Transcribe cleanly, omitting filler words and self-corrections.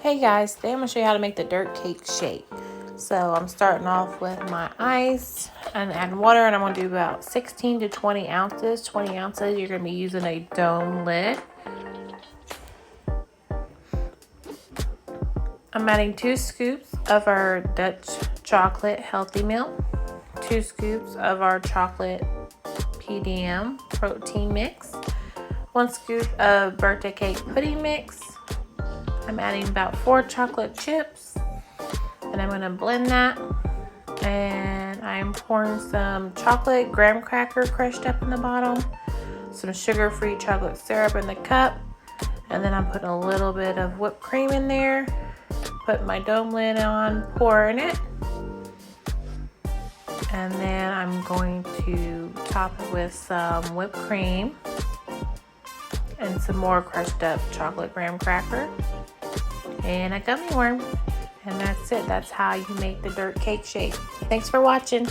Hey guys, today I'm going to show you how to make the dirt cake shake. So I'm starting off with my ice and adding water, and I'm going to do about 16 to 20 ounces. 20 ounces, you're going to be using a dome lid. I'm adding 2 scoops of our Dutch chocolate healthy milk, 2 scoops of our chocolate PDM protein mix, 1 scoop of birthday cake pudding mix. I'm adding about 4 chocolate chips, and I'm going to blend that. And I'm pouring some chocolate graham cracker crushed up in the bottom, some sugar-free chocolate syrup in the cup, and then I'm putting a little bit of whipped cream in there. Put my dome lid on, pouring it, and then I'm going to top it with some whipped cream and some more crushed up chocolate graham cracker and a gummy worm. And that's it. That's how you make the dirt cake shake. Thanks for watching.